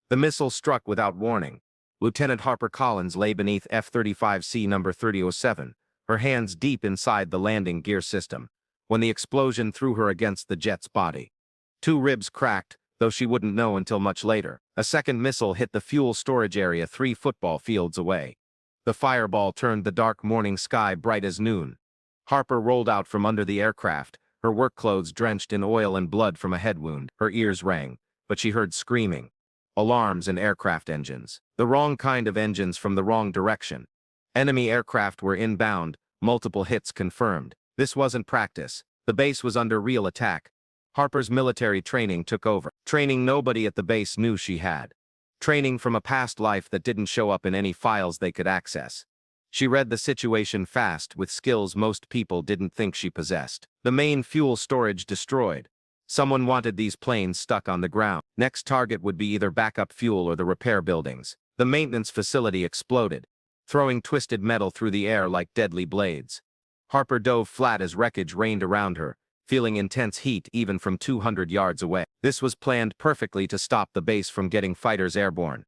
The missile struck without warning. Lieutenant Harper Collins lay beneath F-35C number 3007, her hands deep inside the landing gear system, when the explosion threw her against the jet's body. Two ribs cracked, though she wouldn't know until much later. A second missile hit the fuel storage area 3 football fields away. The fireball turned the dark morning sky bright as noon. Harper rolled out from under the aircraft, her work clothes drenched in oil and blood from a head wound. Her ears rang, but she heard screaming. Alarms and aircraft engines. The wrong kind of engines from the wrong direction. Enemy aircraft were inbound, multiple hits confirmed. This wasn't practice. The base was under real attack. Harper's military training took over. Training nobody at the base knew she had. Training from a past life that didn't show up in any files they could access. She read the situation fast with skills most people didn't think she possessed. The main fuel storage destroyed. Someone wanted these planes stuck on the ground. Next target would be either backup fuel or the repair buildings. The maintenance facility exploded, throwing twisted metal through the air like deadly blades. Harper dove flat as wreckage rained around her, feeling intense heat even from 200 yards away. This was planned perfectly to stop the base from getting fighters airborne.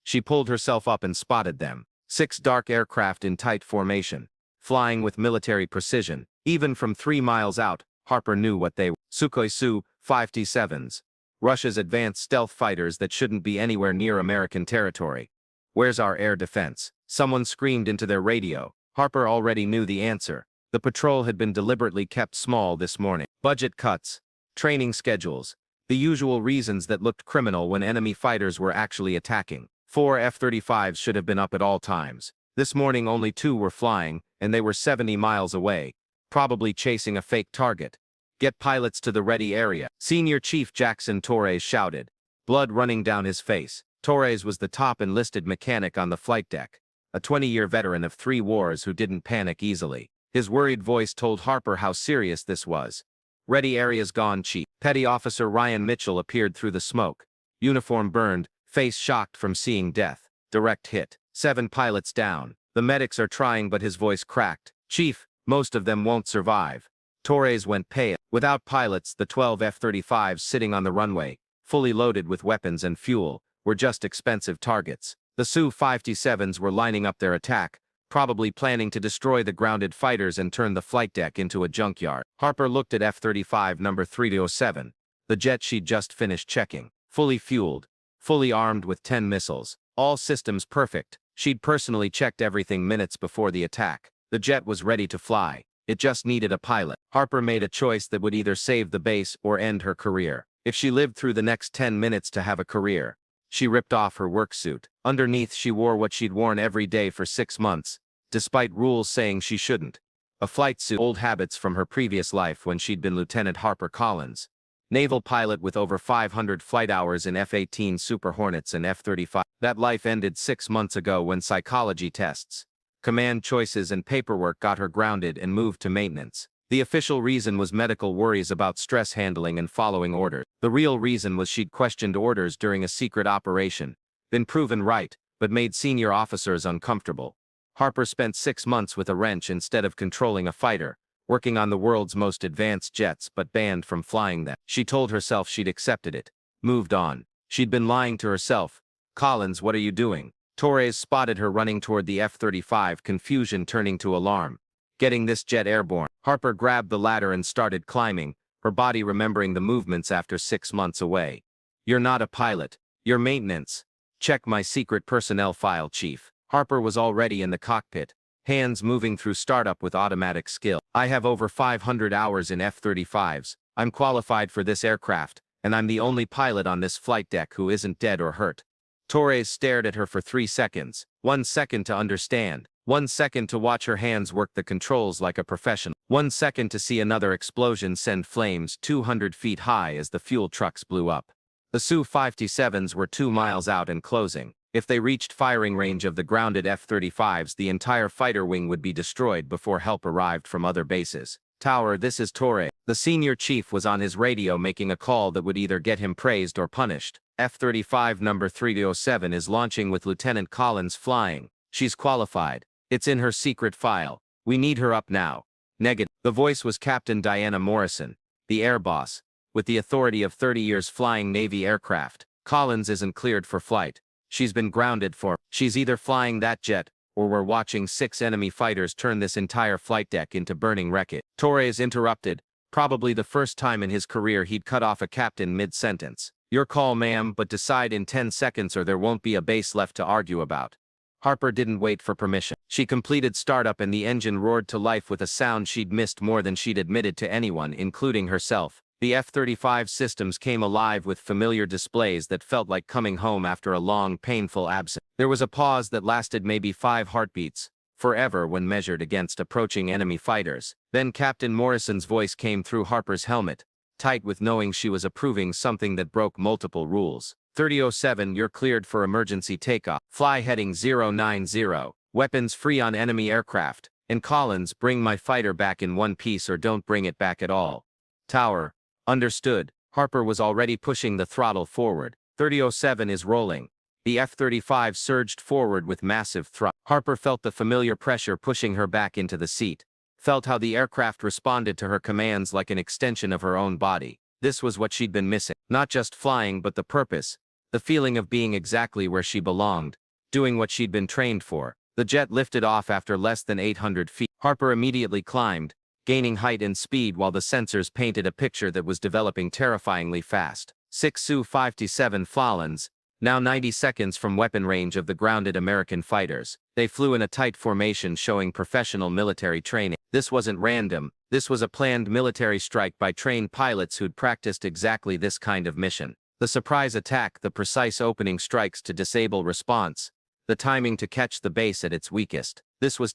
She pulled herself up and spotted them. 6 dark aircraft in tight formation, flying with military precision. Even from 3 miles out, Harper knew what they were. Sukhoi Su-57s. Russia's advanced stealth fighters that shouldn't be anywhere near American territory. "Where's our air defense?" Someone screamed into their radio. Harper already knew the answer. The patrol had been deliberately kept small this morning. Budget cuts, training schedules, the usual reasons that looked criminal when enemy fighters were actually attacking. 4 F-35s should have been up at all times. This morning only 2 were flying, and they were 70 miles away, probably chasing a fake target. "Get pilots to the ready area," Senior Chief Jackson Torres shouted, blood running down his face. Torres was the top enlisted mechanic on the flight deck, a 20-year veteran of 3 wars who didn't panic easily. His worried voice told Harper how serious this was. "Ready areas gone, Chief." Petty Officer Ryan Mitchell appeared through the smoke. Uniform burned, face shocked from seeing death. Direct hit. 7 pilots down. The medics are trying, but his voice cracked. "Chief, most of them won't survive." Torres went pale. Without pilots, the 12 F-35s sitting on the runway, fully loaded with weapons and fuel, were just expensive targets. The Su-57s were lining up their attack, probably planning to destroy the grounded fighters and turn the flight deck into a junkyard. Harper looked at F-35 number 3007, the jet she'd just finished checking. Fully fueled, fully armed with 10 missiles. All systems perfect. She'd personally checked everything minutes before the attack. The jet was ready to fly. It just needed a pilot. Harper made a choice that would either save the base or end her career. If she lived through the next 10 minutes to have a career. She ripped off her work suit. Underneath, she wore what she'd worn every day for 6 months, despite rules saying she shouldn't. A flight suit, old habits from her previous life when she'd been Lieutenant Harper Collins. Naval pilot with over 500 flight hours in F-18 Super Hornets and F-35. That life ended 6 months ago when psychology tests, command choices and paperwork got her grounded and moved to maintenance. The official reason was medical worries about stress handling and following orders. The real reason was she'd questioned orders during a secret operation, been proven right, but made senior officers uncomfortable. Harper spent 6 months with a wrench instead of controlling a fighter, working on the world's most advanced jets but banned from flying them. She told herself she'd accepted it, moved on. She'd been lying to herself. "Collins, what are you doing?" Torres spotted her running toward the F-35, confusion turning to alarm. "Getting this jet airborne." Harper grabbed the ladder and started climbing, her body remembering the movements after 6 months away. "You're not a pilot. You're maintenance. Check my secret personnel file, Chief." Harper was already in the cockpit, hands moving through startup with automatic skill. "I have over 500 hours in F-35s. I'm qualified for this aircraft, and I'm the only pilot on this flight deck who isn't dead or hurt." Torres stared at her for 3 seconds. 1 second to understand. 1 second to watch her hands work the controls like a professional. 1 second to see another explosion send flames 200 feet high as the fuel trucks blew up. The Su-57s were 2 miles out and closing. If they reached firing range of the grounded F-35s, the entire fighter wing would be destroyed before help arrived from other bases. "Tower, this is Torres." The senior chief was on his radio making a call that would either get him praised or punished. "F-35 number 3007 is launching with Lieutenant Collins flying. She's qualified. It's in her secret file. We need her up now." Negative. The voice was Captain Diana Morrison, the air boss, with the authority of 30 years flying Navy aircraft. Collins isn't cleared for flight. She's been grounded for. She's either flying that jet, or we're watching 6 enemy fighters turn this entire flight deck into burning wreckage. Torres interrupted, probably the first time in his career he'd cut off a captain mid-sentence. Your call, ma'am, but decide in 10 seconds or there won't be a base left to argue about. Harper didn't wait for permission. She completed startup and the engine roared to life with a sound she'd missed more than she'd admitted to anyone, including herself. The F-35 systems came alive with familiar displays that felt like coming home after a long, painful absence. There was a pause that lasted maybe 5 heartbeats, forever when measured against approaching enemy fighters. Then Captain Morrison's voice came through Harper's helmet, tight with knowing she was approving something that broke multiple rules. 3007, you're cleared for emergency takeoff. Fly heading 090. Weapons free on enemy aircraft. And Collins, bring my fighter back in one piece or don't bring it back at all. Tower. Understood. Harper was already pushing the throttle forward. 3007 is rolling. The F-35 surged forward with massive thrust. Harper felt the familiar pressure pushing her back into the seat. Felt how the aircraft responded to her commands like an extension of her own body. This was what she'd been missing. Not just flying, but the purpose. The feeling of being exactly where she belonged. Doing what she'd been trained for. The jet lifted off after less than 800 feet. Harper immediately climbed, gaining height and speed while the sensors painted a picture that was developing terrifyingly fast. 6 Su-57 Collins, now 90 seconds from weapon range of the grounded American fighters. They flew in a tight formation showing professional military training. This wasn't random. This was a planned military strike by trained pilots who'd practiced exactly this kind of mission. The surprise attack, the precise opening strikes to disable response, the timing to catch the base at its weakest. This was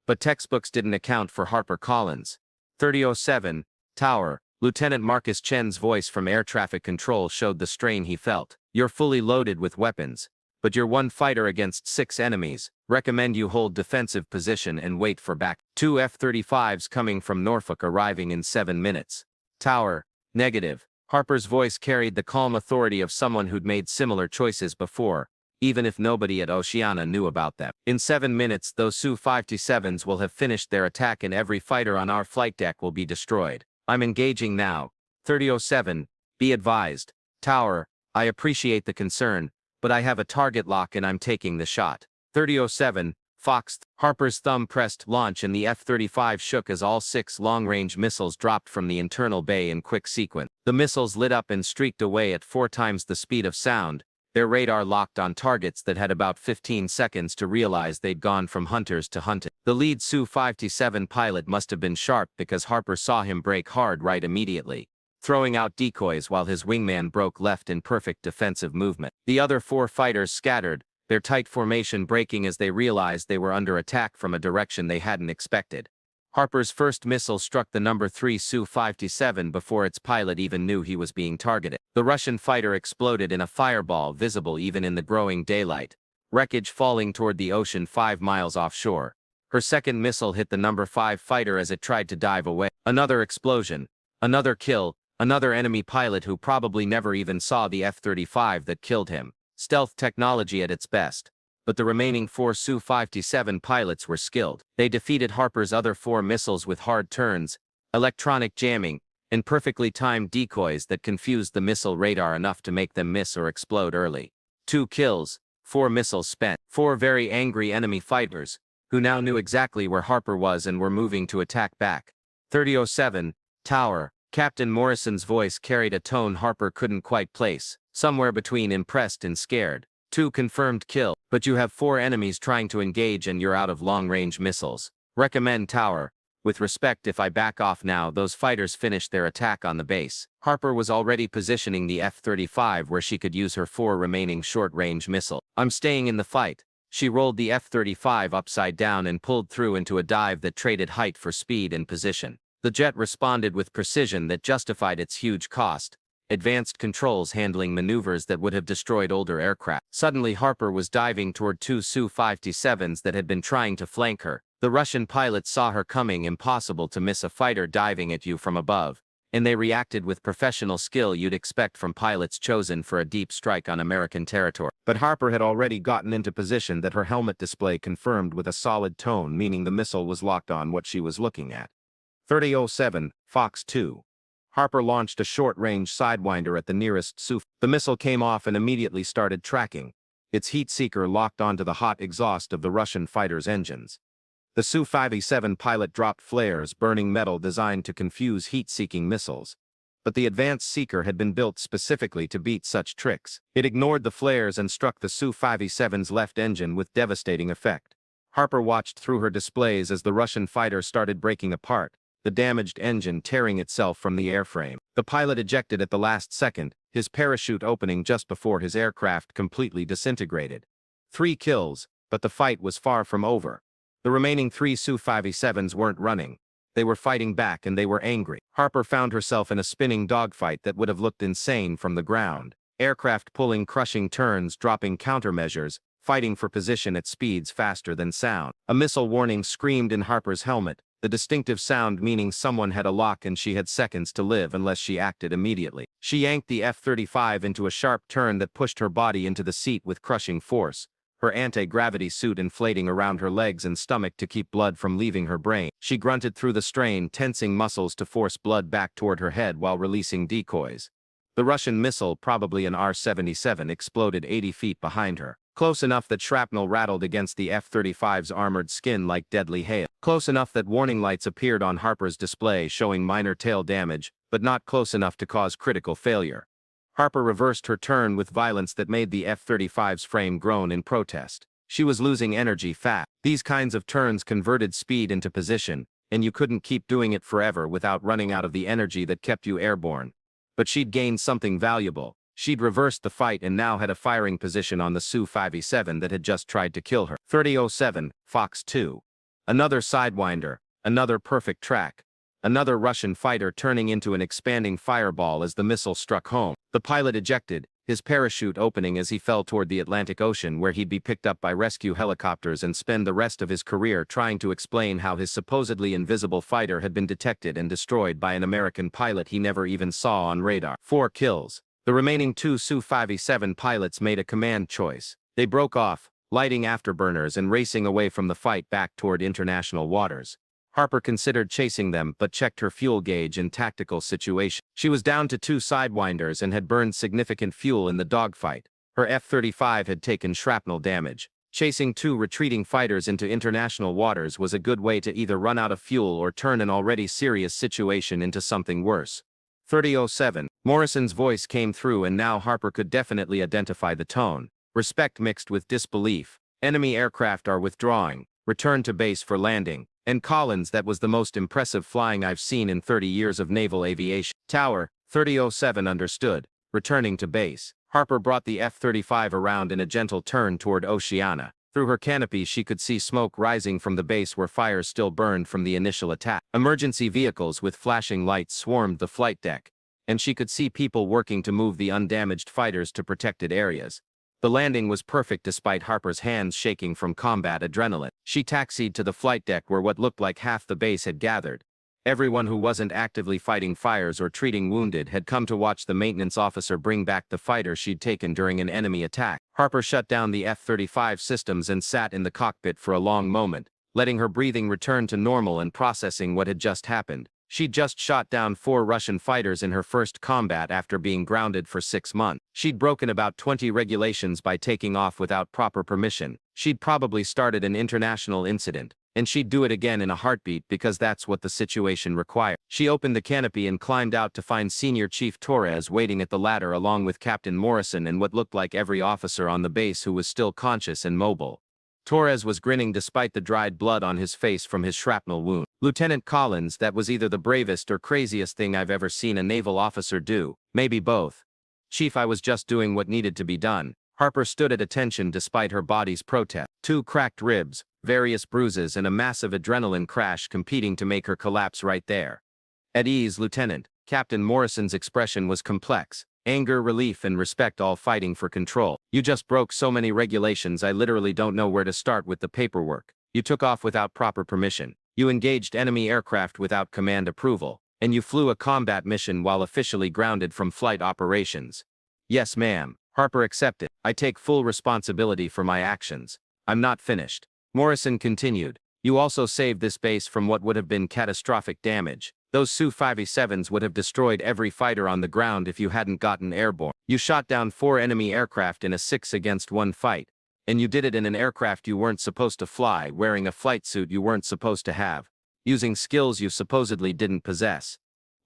but textbooks didn't account for Harper Collins. 3007, Tower. Lieutenant Marcus Chen's voice from air traffic control showed the strain he felt. You're fully loaded with weapons, but you're one fighter against 6 enemies. Recommend you hold defensive position and wait for back. 2 F-35s coming from Norfolk arriving in 7 minutes. Tower. Negative. Harper's voice carried the calm authority of someone who'd made similar choices before, even if nobody at Oceana knew about them. In 7 minutes, those Su-57s will have finished their attack and every fighter on our flight deck will be destroyed. I'm engaging now. 3007, be advised. Tower, I appreciate the concern, but I have a target lock and I'm taking the shot. 3007, Fox. Harper's thumb pressed launch and the F-35 shook as all 6 long-range missiles dropped from the internal bay in quick sequence. The missiles lit up and streaked away at 4 times the speed of sound, their radar locked on targets that had about 15 seconds to realize they'd gone from hunters to hunted. The lead Su-57 pilot must have been sharp because Harper saw him brake hard right immediately, throwing out decoys while his wingman broke left in perfect defensive movement. The other 4 fighters scattered, their tight formation breaking as they realized they were under attack from a direction they hadn't expected. Harper's first missile struck the number 3 Su-57 before its pilot even knew he was being targeted. The Russian fighter exploded in a fireball visible even in the growing daylight, wreckage falling toward the ocean 5 miles offshore. Her second missile hit the number 5 fighter as it tried to dive away. Another explosion, another kill, another enemy pilot who probably never even saw the F-35 that killed him. Stealth technology at its best. But the remaining 4 Su-57 pilots were skilled. They defeated Harper's other 4 missiles with hard turns, electronic jamming, and perfectly timed decoys that confused the missile radar enough to make them miss or explode early. 2 kills, 4 missiles spent. 4 very angry enemy fighters, who now knew exactly where Harper was and were moving to attack back. 3007, Tower. Captain Morrison's voice carried a tone Harper couldn't quite place, somewhere between impressed and scared. 2 confirmed kill, but you have 4 enemies trying to engage and you're out of long-range missiles. Recommend Tower. With respect, if I back off now, those fighters finished their attack on the base. Harper was already positioning the F-35 where she could use her 4 remaining short-range missiles. I'm staying in the fight. She rolled the F-35 upside down and pulled through into a dive that traded height for speed and position. The jet responded with precision that justified its huge cost, advanced controls handling maneuvers that would have destroyed older aircraft. Suddenly Harper was diving toward 2 Su-57s that had been trying to flank her. The Russian pilots saw her coming, impossible to miss a fighter diving at you from above, and they reacted with professional skill you'd expect from pilots chosen for a deep strike on American territory. But Harper had already gotten into position that her helmet display confirmed with a solid tone, meaning the missile was locked on what she was looking at. 3007, Fox 2. Harper launched a short-range Sidewinder at the nearest Su. The missile came off and immediately started tracking. Its heat seeker locked onto the hot exhaust of the Russian fighter's engines. The Su-57 pilot dropped flares, burning metal designed to confuse heat-seeking missiles. But the advanced seeker had been built specifically to beat such tricks. It ignored the flares and struck the Su-57's left engine with devastating effect. Harper watched through her displays as the Russian fighter started breaking apart, the damaged engine tearing itself from the airframe. The pilot ejected at the last second, his parachute opening just before his aircraft completely disintegrated. 3 kills, but the fight was far from over. The remaining 3 Su-57s weren't running. They were fighting back and they were angry. Harper found herself in a spinning dogfight that would have looked insane from the ground. Aircraft pulling crushing turns, dropping countermeasures, fighting for position at speeds faster than sound. A missile warning screamed in Harper's helmet, the distinctive sound meaning someone had a lock and she had seconds to live unless she acted immediately. She yanked the F-35 into a sharp turn that pushed her body into the seat with crushing force, her anti-gravity suit inflating around her legs and stomach to keep blood from leaving her brain. She grunted through the strain, tensing muscles to force blood back toward her head while releasing decoys. The Russian missile, probably an R-77, exploded 80 feet behind her. Close enough that shrapnel rattled against the F-35's armored skin like deadly hail. Close enough that warning lights appeared on Harper's display showing minor tail damage, but not close enough to cause critical failure. Harper reversed her turn with violence that made the F-35's frame groan in protest. She was losing energy fast. These kinds of turns converted speed into position, and you couldn't keep doing it forever without running out of the energy that kept you airborne. But she'd gained something valuable. She'd reversed the fight and now had a firing position on the Su-57 that had just tried to kill her. 3007, Fox 2. Another Sidewinder, another perfect track. Another Russian fighter turning into an expanding fireball as the missile struck home. The pilot ejected, his parachute opening as he fell toward the Atlantic Ocean where he'd be picked up by rescue helicopters and spend the rest of his career trying to explain how his supposedly invisible fighter had been detected and destroyed by an American pilot he never even saw on radar. 4 kills. The remaining 2 Su-57 pilots made a command choice. They broke off, lighting afterburners and racing away from the fight back toward international waters. Harper considered chasing them but checked her fuel gauge in tactical situation. She was down to 2 Sidewinders and had burned significant fuel in the dogfight. Her F-35 had taken shrapnel damage. Chasing 2 retreating fighters into international waters was a good way to either run out of fuel or turn an already serious situation into something worse. 3007. Morrison's voice came through and now Harper could definitely identify the tone. Respect mixed with disbelief. Enemy aircraft are withdrawing. Return to base for landing. And Collins, that was the most impressive flying I've seen in 30 years of naval aviation. Tower, 3007 understood. Returning to base. Harper brought the F-35 around in a gentle turn toward Oceana. Through her canopy she could see smoke rising from the base where fires still burned from the initial attack. Emergency vehicles with flashing lights swarmed the flight deck, and she could see people working to move the undamaged fighters to protected areas. The landing was perfect despite Harper's hands shaking from combat adrenaline. She taxied to the flight deck where what looked like half the base had gathered. Everyone who wasn't actively fighting fires or treating wounded had come to watch the maintenance officer bring back the fighter she'd taken during an enemy attack. Harper shut down the F-35 systems and sat in the cockpit for a long moment, letting her breathing return to normal and processing what had just happened. She'd just shot down 4 Russian fighters in her first combat after being grounded for 6 months. She'd broken about 20 regulations by taking off without proper permission. She'd probably started an international incident, and she'd do it again in a heartbeat because that's what the situation required. She opened the canopy and climbed out to find Senior Chief Torres waiting at the ladder along with Captain Morrison and what looked like every officer on the base who was still conscious and mobile. Torres was grinning despite the dried blood on his face from his shrapnel wound. Lieutenant Collins, that was either the bravest or craziest thing I've ever seen a naval officer do, maybe both. Chief, I was just doing what needed to be done. Harper stood at attention despite her body's protest. 2 cracked ribs, various bruises and a massive adrenaline crash competing to make her collapse right there. At ease, Lieutenant. Captain Morrison's expression was complex. Anger, relief, and respect all fighting for control. You just broke so many regulations I literally don't know where to start with the paperwork. You took off without proper permission. You engaged enemy aircraft without command approval. And you flew a combat mission while officially grounded from flight operations. Yes, ma'am. Harper accepted. I take full responsibility for my actions. I'm not finished. Morrison continued. You also saved this base from what would have been catastrophic damage. Those Su-57s would have destroyed every fighter on the ground if you hadn't gotten airborne. You shot down 4 enemy aircraft in a 6-against-1 fight. And you did it in an aircraft you weren't supposed to fly, wearing a flight suit you weren't supposed to have, using skills you supposedly didn't possess.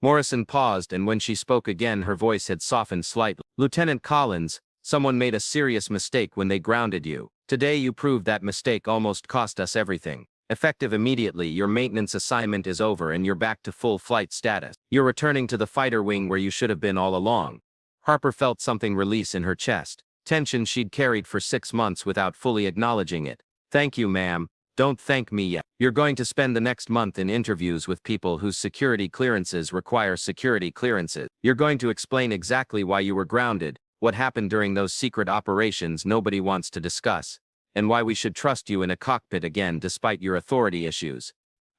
Morrison paused, and when she spoke again her voice had softened slightly. Lieutenant Collins, someone made a serious mistake when they grounded you. Today you proved that mistake almost cost us everything. Effective immediately, your maintenance assignment is over and you're back to full flight status. You're returning to the fighter wing where you should have been all along. Harper felt something release in her chest, tension she'd carried for 6 months without fully acknowledging it. Thank you, ma'am. Don't thank me yet. You're going to spend the next month in interviews with people whose security clearances require security clearances. You're going to explain exactly why you were grounded, what happened during those secret operations nobody wants to discuss, and why we should trust you in a cockpit again despite your authority issues.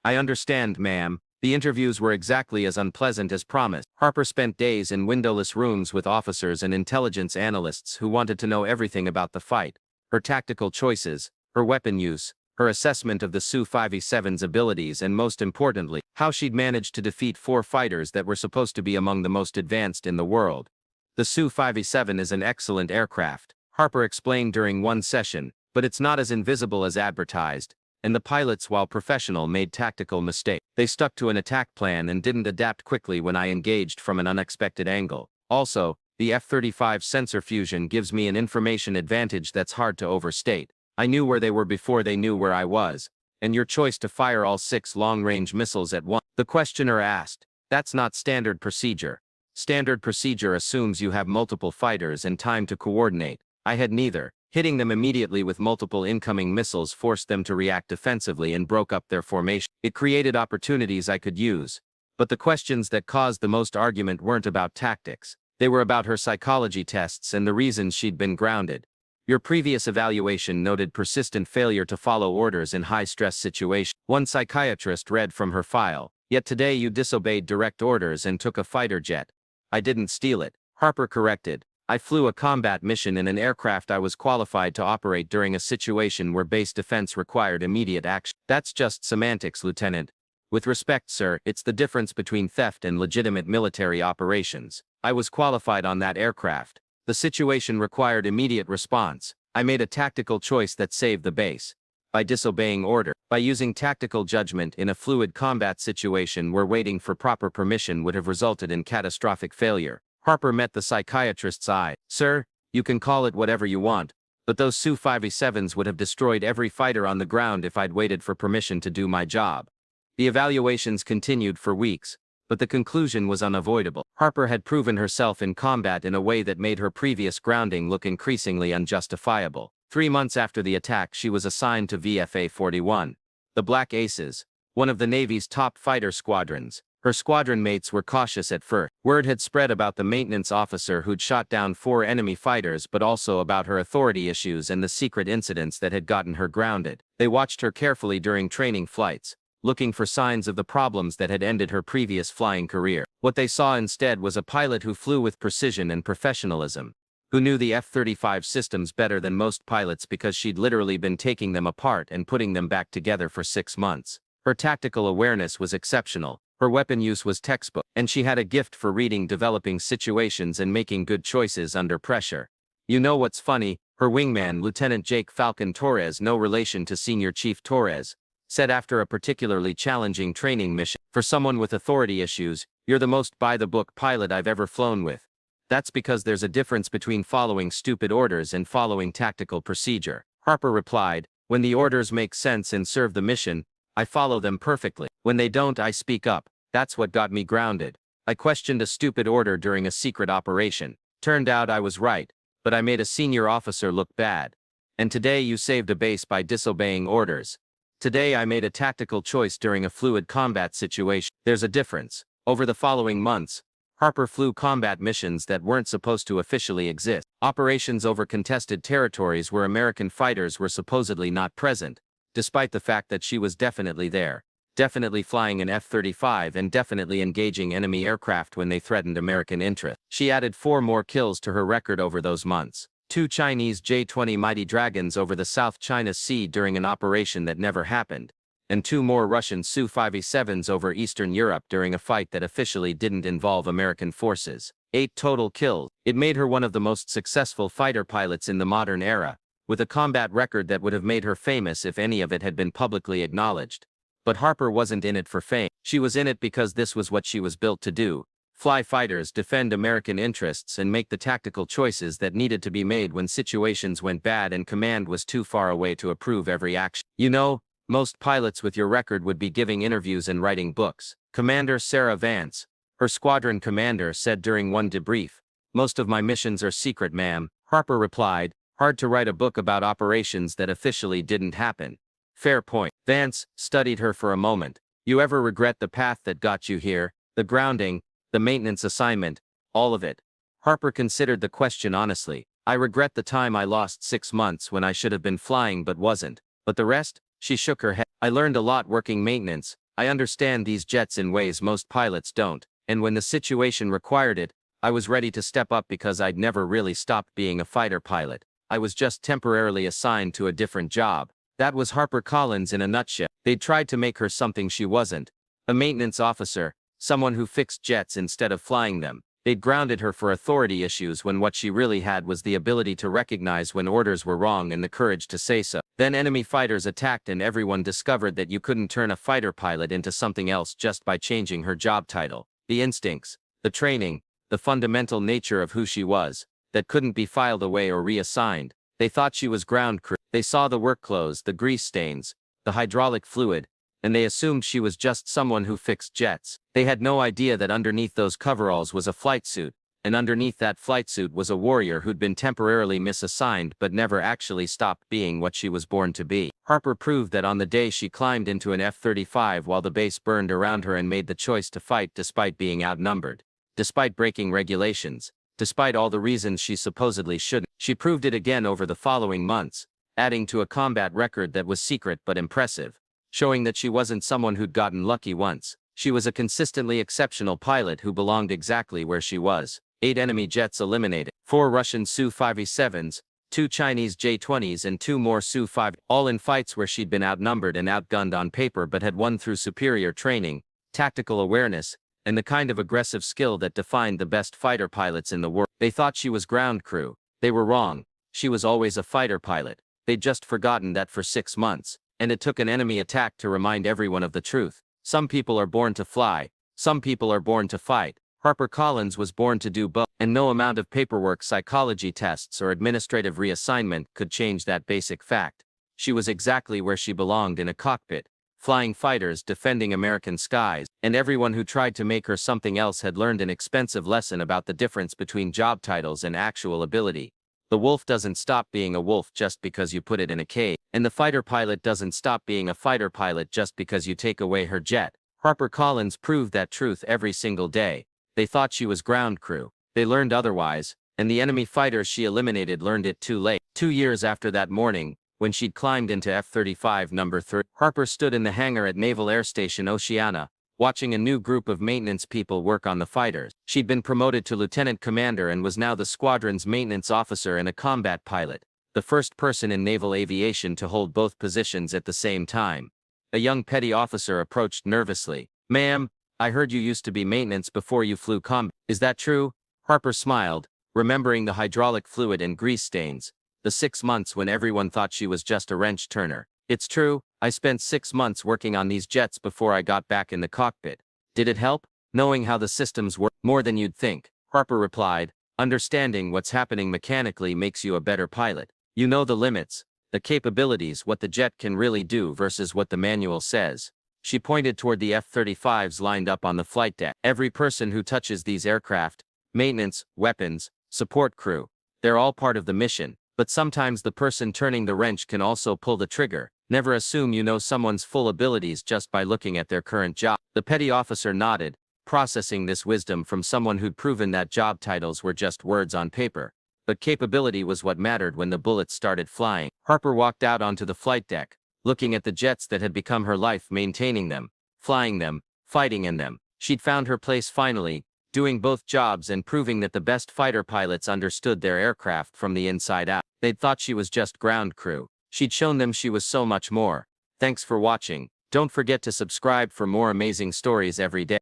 I understand, ma'am. The interviews were exactly as unpleasant as promised. Harper spent days in windowless rooms with officers and intelligence analysts who wanted to know everything about the fight, her tactical choices, her weapon use, her assessment of the Su-57's abilities, and most importantly, how she'd managed to defeat 4 fighters that were supposed to be among the most advanced in the world. The Su-57 is an excellent aircraft, Harper explained during one session, but it's not as invisible as advertised, and the pilots, while professional, made tactical mistakes. They stuck to an attack plan and didn't adapt quickly when I engaged from an unexpected angle. Also, the F-35 sensor fusion gives me an information advantage that's hard to overstate. I knew where they were before they knew where I was, and your choice to fire all 6 long-range missiles at once, the questioner asked. That's not standard procedure. Standard procedure assumes you have multiple fighters and time to coordinate. I had neither. Hitting them immediately with multiple incoming missiles forced them to react defensively and broke up their formation. It created opportunities I could use. But the questions that caused the most argument weren't about tactics. They were about her psychology tests and the reasons she'd been grounded. Your previous evaluation noted persistent failure to follow orders in high-stress situations. One psychiatrist read from her file. Yet today you disobeyed direct orders and took a fighter jet. I didn't steal it, Harper corrected. I flew a combat mission in an aircraft I was qualified to operate during a situation where base defense required immediate action. That's just semantics, Lieutenant. With respect, sir, it's the difference between theft and legitimate military operations. I was qualified on that aircraft. The situation required immediate response. I made a tactical choice that saved the base. By disobeying order, by using tactical judgment in a fluid combat situation where waiting for proper permission would have resulted in catastrophic failure. Harper met the psychiatrist's eye. Sir, you can call it whatever you want, but those Su-57s would have destroyed every fighter on the ground if I'd waited for permission to do my job. The evaluations continued for weeks, but the conclusion was unavoidable. Harper had proven herself in combat in a way that made her previous grounding look increasingly unjustifiable. 3 months after the attack, she was assigned to VFA 41, the Black Aces, one of the Navy's top fighter squadrons. Her squadron mates were cautious at first. Word had spread about the maintenance officer who'd shot down 4 enemy fighters, but also about her authority issues and the secret incidents that had gotten her grounded. They watched her carefully during training flights, looking for signs of the problems that had ended her previous flying career. What they saw instead was a pilot who flew with precision and professionalism, who knew the F-35 systems better than most pilots because she'd literally been taking them apart and putting them back together for 6 months. Her tactical awareness was exceptional. Her weapon use was textbook, and she had a gift for reading developing situations and making good choices under pressure. You know what's funny? Her wingman, Lieutenant Jake Falcon Torres, no relation to Senior Chief Torres, said after a particularly challenging training mission, for someone with authority issues, you're the most by-the-book pilot I've ever flown with. That's because there's a difference between following stupid orders and following tactical procedure. Harper replied, when the orders make sense and serve the mission, I follow them perfectly. When they don't, I speak up. That's what got me grounded. I questioned a stupid order during a secret operation. Turned out I was right, but I made a senior officer look bad. And today you saved a base by disobeying orders. Today I made a tactical choice during a fluid combat situation. There's a difference. Over the following months, Harper flew combat missions that weren't supposed to officially exist. Operations over contested territories where American fighters were supposedly not present, despite the fact that she was definitely there. Definitely flying an F-35 and definitely engaging enemy aircraft when they threatened American interests. She added 4 more kills to her record over those months. 2 Chinese J-20 Mighty Dragons over the South China Sea during an operation that never happened. and 2 more Russian Su-57s over Eastern Europe during a fight that officially didn't involve American forces. 8 total kills. It made her one of the most successful fighter pilots in the modern era, with a combat record that would have made her famous if any of it had been publicly acknowledged. But Harper wasn't in it for fame. She was in it because this was what she was built to do: fly fighters, defend American interests, and make the tactical choices that needed to be made when situations went bad and command was too far away to approve every action. You know, most pilots with your record would be giving interviews and writing books. Commander Sarah Vance, her squadron commander, said during one debrief, "Most of my missions are secret, ma'am." Harper replied, "Hard to write a book about operations that officially didn't happen." Fair point. Vance studied her for a moment. "You ever regret the path that got you here? The grounding, the maintenance assignment, all of it?" Harper considered the question honestly. "I regret the time I lost 6 months when I should have been flying but wasn't. But the rest?" She shook her head. "I learned a lot working maintenance. I understand these jets in ways most pilots don't. And when the situation required it, I was ready to step up because I'd never really stopped being a fighter pilot. I was just temporarily assigned to a different job." That was Harper Collins in a nutshell. They'd tried to make her something she wasn't: a maintenance officer, someone who fixed jets instead of flying them. They'd grounded her for authority issues when what she really had was the ability to recognize when orders were wrong and the courage to say so. Then enemy fighters attacked and everyone discovered that you couldn't turn a fighter pilot into something else just by changing her job title. The instincts, the training, the fundamental nature of who she was, that couldn't be filed away or reassigned. They thought she was ground crew. They saw the work clothes, the grease stains, the hydraulic fluid, and they assumed she was just someone who fixed jets. They had no idea that underneath those coveralls was a flight suit, and underneath that flight suit was a warrior who'd been temporarily misassigned but never actually stopped being what she was born to be. Harper proved that on the day she climbed into an F-35 while the base burned around her and made the choice to fight despite being outnumbered, despite breaking regulations, despite all the reasons she supposedly shouldn't. She proved it again over the following months, adding to a combat record that was secret but impressive, showing that she wasn't someone who'd gotten lucky once. She was a consistently exceptional pilot who belonged exactly where she was. 8 enemy jets eliminated, 4 Russian Su-57s, 2 Chinese J-20s and 2 more Su-5, all in fights where she'd been outnumbered and outgunned on paper but had won through superior training, tactical awareness, and the kind of aggressive skill that defined the best fighter pilots in the world. They thought she was ground crew. They were wrong. She was always a fighter pilot. They'd just forgotten that for 6 months, and it took an enemy attack to remind everyone of the truth. Some people are born to fly, some people are born to fight. Harper Collins was born to do both, and no amount of paperwork, psychology tests, or administrative reassignment could change that basic fact. She was exactly where she belonged, in a cockpit, flying fighters, defending American skies, and everyone who tried to make her something else had learned an expensive lesson about the difference between job titles and actual ability. The wolf doesn't stop being a wolf just because you put it in a cage, and the fighter pilot doesn't stop being a fighter pilot just because you take away her jet. Harper Collins proved that truth every single day. They thought she was ground crew. They learned otherwise, and the enemy fighters she eliminated learned it too late. 2 years after that morning, when she'd climbed into F-35 number 30, Harper stood in the hangar at Naval Air Station Oceana, watching a new group of maintenance people work on the fighters. She'd been promoted to lieutenant commander and was now the squadron's maintenance officer and a combat pilot, the first person in naval aviation to hold both positions at the same time. A young petty officer approached nervously. "Ma'am, I heard you used to be maintenance before you flew combat. Is that true?" Harper smiled, remembering the hydraulic fluid and grease stains, the 6 months when everyone thought she was just a wrench turner. "It's true. I spent 6 months working on these jets before I got back in the cockpit." "Did it help, knowing how the systems work?" "More than you'd think," Harper replied. "Understanding what's happening mechanically makes you a better pilot. You know the limits, the capabilities, what the jet can really do versus what the manual says." She pointed toward the F-35s lined up on the flight deck. "Every person who touches these aircraft, maintenance, weapons, support crew, they're all part of the mission. But sometimes the person turning the wrench can also pull the trigger. Never assume you know someone's full abilities just by looking at their current job." The petty officer nodded, processing this wisdom from someone who'd proven that job titles were just words on paper. But capability was what mattered when the bullets started flying. Harper walked out onto the flight deck, looking at the jets that had become her life, maintaining them, flying them, fighting in them. She'd found her place finally, doing both jobs and proving that the best fighter pilots understood their aircraft from the inside out. They'd thought she was just ground crew. She'd shown them she was so much more. Thanks for watching. Don't forget to subscribe for more amazing stories every day.